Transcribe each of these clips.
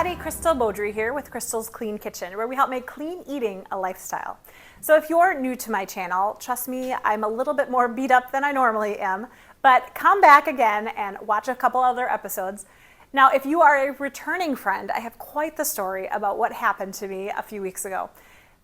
everybody, Crystal Beaudry here with Crystal's Clean Kitchen, where we help make clean eating a lifestyle. So if you're new to my channel, trust me, I'm a little bit more beat up than I normally am, but come back again and watch a couple other episodes. Now, if you are a returning friend, I have quite the story about what happened to me a few weeks ago.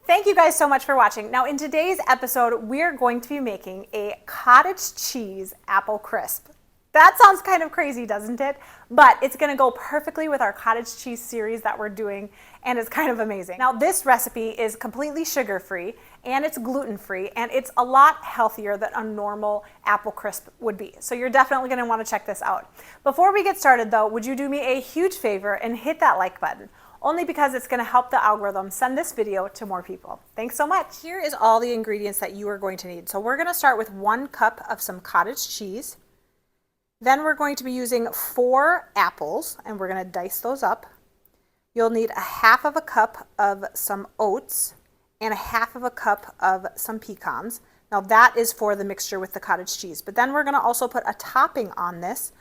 Thank you guys so much for watching. Now, in today's episode, we're going to be making a cottage cheese apple crisp. That sounds kind of crazy, doesn't it? But it's gonna go perfectly with our cottage cheese series that we're doing, and it's kind of amazing. Now, this recipe is completely sugar-free, and it's gluten-free, and it's a lot healthier than a normal apple crisp would be. So you're definitely gonna wanna check this out. Before we get started though, would you do me a huge favor and hit that like button? Only because it's gonna help the algorithm send this video to more people. Thanks so much. Here is all the ingredients that you are going to need. So we're gonna start with 1 cup of some cottage cheese. Then we're going to be using 4 apples, and we're going to dice those up. You'll need 1/2 of a cup of some oats and 1/2 of a cup of some pecans. Now that is for the mixture with the cottage cheese. But then we're going to also put a topping on this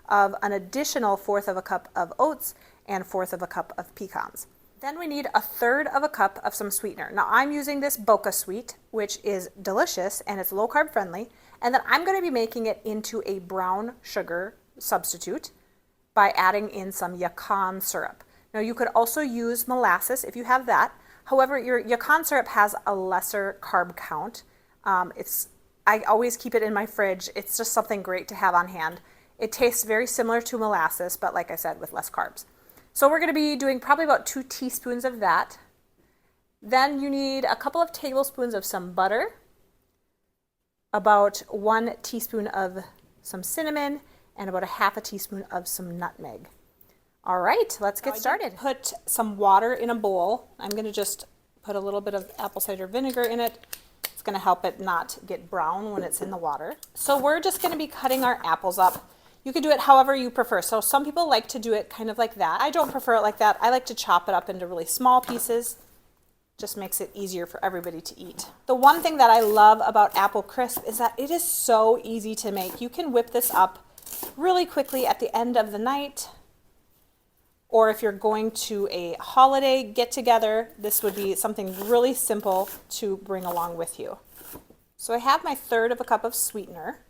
of an additional 1/4 of a cup of oats and 1/4 of a cup of pecans. Then we need 1/3 of a cup of some sweetener. Now I'm using this Boca Sweet, which is delicious and it's low carb friendly. And then I'm going to be making it into a brown sugar substitute by adding in some Yacon Syrup. Now you could also use molasses if you have that. However, your Yacon Syrup has a lesser carb count. I always keep it in my fridge. It's just something great to have on hand. It tastes very similar to molasses, but like I said, with less carbs. So we're going to be doing probably about 2 teaspoons of that. Then you need a couple of tablespoons of some butter, about 1 teaspoon of some cinnamon, and about 1/2 teaspoon of some nutmeg. All right, let's get started. Put some water in a bowl. I'm going to just put a little bit of apple cider vinegar in it. It's going to help it not get brown when it's in the water. So we're just going to be cutting our apples up. You can do it however you prefer. So some people like to do it kind of like that. I don't prefer it like that. I like to chop it up into really small pieces. Just makes it easier for everybody to eat. The one thing that I love about apple crisp is that it is so easy to make. You can whip this up really quickly at the end of the night, or if you're going to a holiday get together, this would be something really simple to bring along with you. So I have my 1/3 of a cup of sweetener.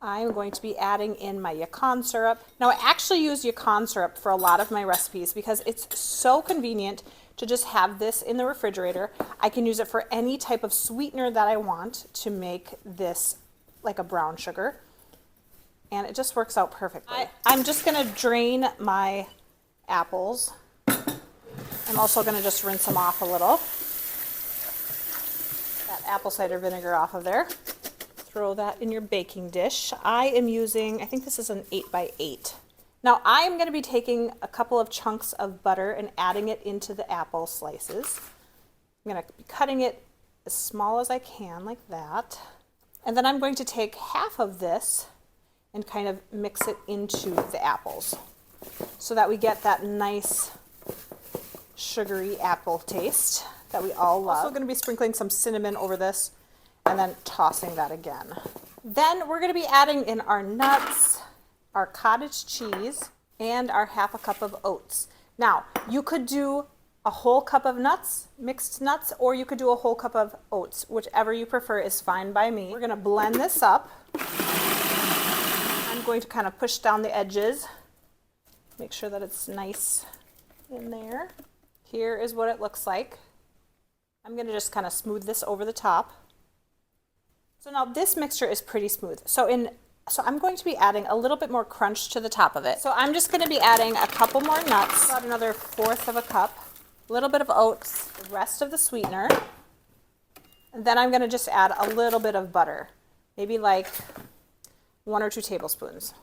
I'm going to be adding in my Yacon syrup. Now I actually use Yacon syrup for a lot of my recipes because it's so convenient to just have this in the refrigerator. I can use it for any type of sweetener that I want to make this like a brown sugar. And it just works out perfectly. I'm just gonna drain my apples. I'm also gonna just rinse them off a little. That apple cider vinegar off of there. Throw that in your baking dish. I am using, I think this is an 8x8. Now I am going to be taking a couple of chunks of butter and adding it into the apple slices. I'm going to be cutting it as small as I can, like that. And then I'm going to take 1/2 of this and kind of mix it into the apples so that we get that nice sugary apple taste that we all love. Also going to be sprinkling some cinnamon over this and then tossing that again. Then we're going to be adding in our nuts, our cottage cheese, and our 1/2 a cup of oats. Now, you could do a whole cup of nuts, mixed nuts, or you could do a whole cup of oats. Whichever you prefer is fine by me. We're going to blend this up. I'm going to kind of push down the edges, make sure that it's nice in there. Here is what it looks like. I'm going to just kind of smooth this over the top. So now this mixture is pretty smooth. So I'm going to be adding a little bit more crunch to the top of it. So I'm just going to be adding a couple more nuts, about another 1/4 of a cup, a little bit of oats, the rest of the sweetener. And then I'm going to just add a little bit of butter, maybe like 1 or 2 tablespoons.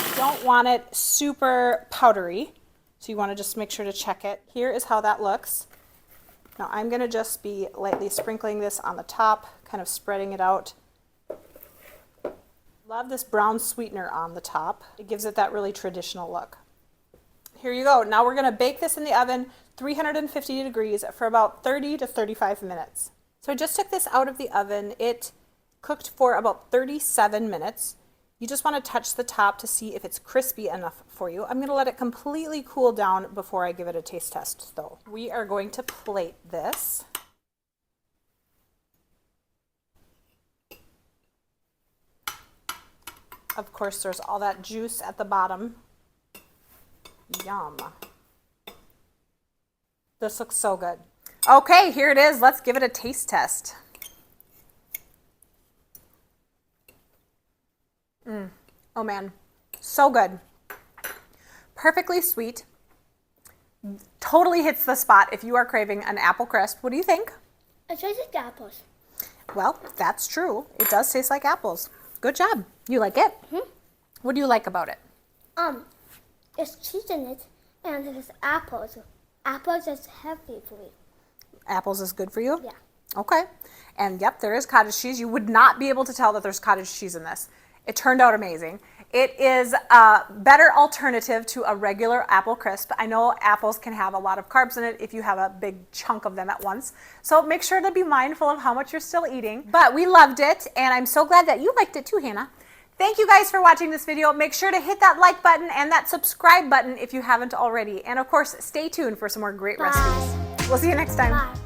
You don't want it super powdery, so you want to just make sure to check it. Here is how that looks. Now I'm going to just be lightly sprinkling this on the top, kind of spreading it out. Love this brown sweetener on the top. It gives it that really traditional look. Here you go. Now we're going to bake this in the oven, 350 degrees for about 30 to 35 minutes. So I just took this out of the oven. It cooked for about 37 minutes. You just want to touch the top to see if it's crispy enough for you. I'm going to let it completely cool down before I give it a taste test though. We are going to plate this. Of course, there's all that juice at the bottom. Yum. This looks so good. Okay, here it is. Let's give it a taste test. Oh man, so good. Perfectly sweet. Totally hits the spot if you are craving an apple crisp. What do you think? It tastes like apples. Well, that's true. It does taste like apples. Good job. You like it? Mm-hmm. What do you like about it? There's cheese in it, and there's apples. Apples is healthy for me. Apples is good for you? Yeah. Okay. And yep, there is cottage cheese. You would not be able to tell that there's cottage cheese in this. It turned out amazing. It is a better alternative to a regular apple crisp. I know apples can have a lot of carbs in it if you have a big chunk of them at once. So make sure to be mindful of how much you're still eating. But we loved it, and I'm so glad that you liked it too, Hannah. Thank you guys for watching this video. Make sure to hit that like button and that subscribe button if you haven't already. And of course, stay tuned for some more great recipes. We'll see you next time. Bye.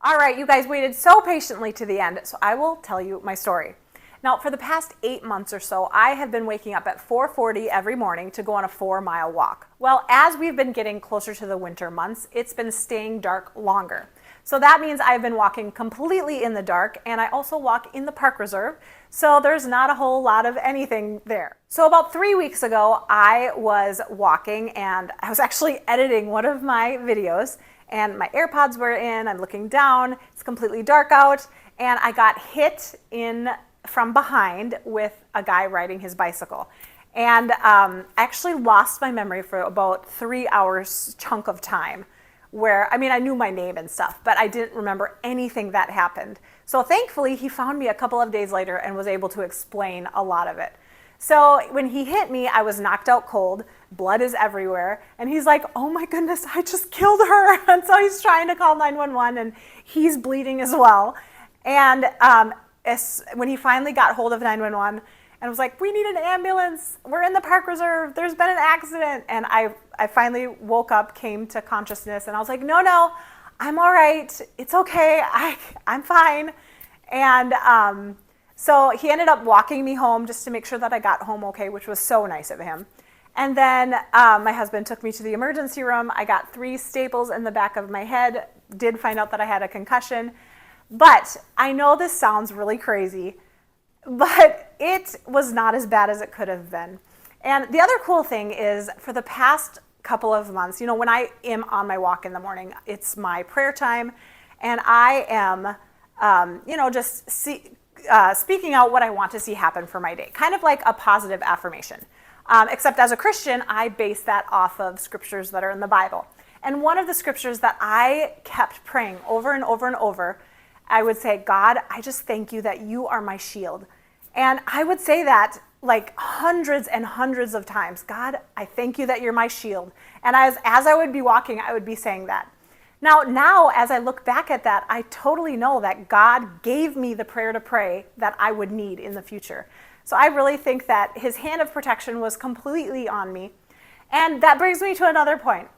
All right, you guys waited so patiently to the end, so I will tell you my story. Now, for the past 8 months or so, I have been waking up at 4:40 every morning to go on a 4-mile walk. Well, as we've been getting closer to the winter months, it's been staying dark longer. So that means I've been walking completely in the dark, and I also walk in the park reserve, so there's not a whole lot of anything there. So about 3 weeks ago, I was walking, and I was actually editing one of my videos, and my AirPods were in, I'm looking down, it's completely dark out, and I got hit in from behind with a guy riding his bicycle. And actually lost my memory for about 3 hours chunk of time where, I mean, I knew my name and stuff, but I didn't remember anything that happened. So thankfully, he found me a couple of days later and was able to explain a lot of it. So when he hit me, I was knocked out cold, blood is everywhere, and he's like, oh my goodness, I just killed her. And so he's trying to call 911 and he's bleeding as well. And when he finally got hold of 911 and was like, we need an ambulance, we're in the park reserve, there's been an accident. And I finally woke up, came to consciousness, and I was like, no, I'm all right, it's okay, I'm fine. And so he ended up walking me home just to make sure that I got home okay, which was so nice of him. And then my husband took me to the emergency room. I got 3 staples in the back of my head, did find out that I had a concussion. But I know this sounds really crazy, but it was not as bad as it could have been. And the other cool thing is, for the past couple of months, you know, when I am on my walk in the morning, it's my prayer time, and I am, just speaking out what I want to see happen for my day, kind of like a positive affirmation. Except as a Christian, I base that off of scriptures that are in the Bible. And one of the scriptures that I kept praying over and over and over, I would say, God, I just thank you that you are my shield. And I would say that like hundreds and hundreds of times. God, I thank you that you're my shield. And as I would be walking, I would be saying that. Now, as I look back at that, I totally know that God gave me the prayer to pray that I would need in the future. So I really think that his hand of protection was completely on me. And that brings me to another point.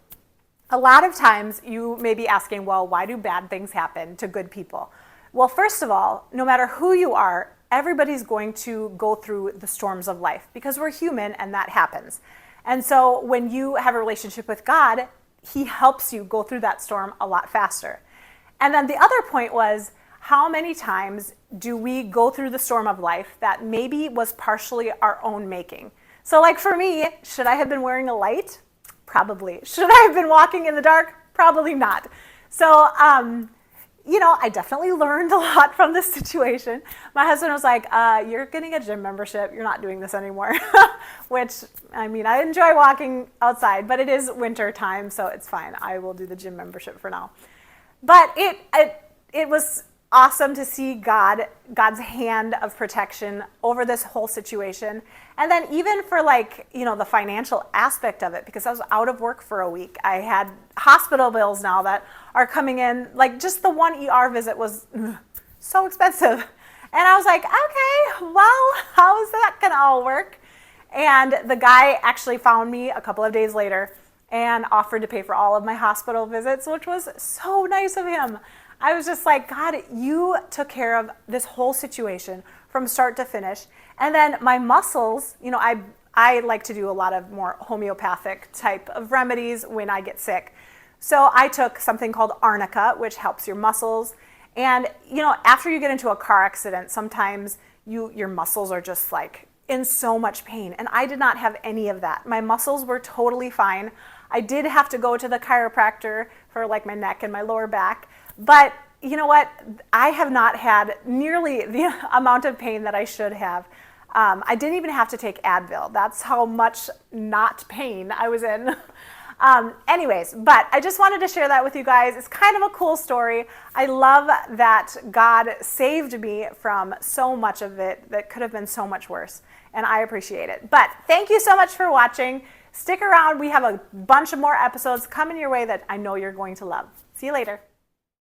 A lot of times you may be asking, well, why do bad things happen to good people? Well, first of all, no matter who you are, everybody's going to go through the storms of life because we're human and that happens. And so when you have a relationship with God, he helps you go through that storm a lot faster. And then the other point was, how many times do we go through the storm of life that maybe was partially our own making? So like for me, should I have been wearing a light? Probably. Should I have been walking in the dark? Probably not. So, I definitely learned a lot from this situation. My husband was like, you're getting a gym membership. You're not doing this anymore. Which, I mean, I enjoy walking outside, but it is winter time, so it's fine. I will do the gym membership for now. But it was awesome to see God's hand of protection over this whole situation. And then even for like, the financial aspect of it, because I was out of work for a week. I had hospital bills now that are coming in. Like just the one ER visit was so expensive. And I was like, okay, well, how's that gonna all work? And the guy actually found me a couple of days later and offered to pay for all of my hospital visits, which was so nice of him. I was just like, God, you took care of this whole situation from start to finish. And then my muscles, I like to do a lot of more homeopathic type of remedies when I get sick. So I took something called arnica, which helps your muscles. And, after you get into a car accident, sometimes your muscles are just like in so much pain. And I did not have any of that. My muscles were totally fine. I did have to go to the chiropractor for like my neck and my lower back. But you know what? I have not had nearly the amount of pain that I should have. I didn't even have to take Advil. That's how much not pain I was in. Anyways, but I just wanted to share that with you guys. It's kind of a cool story. I love that God saved me from so much of it that could have been so much worse, and I appreciate it. But thank you so much for watching. Stick around. We have a bunch of more episodes coming your way that I know you're going to love. See you later.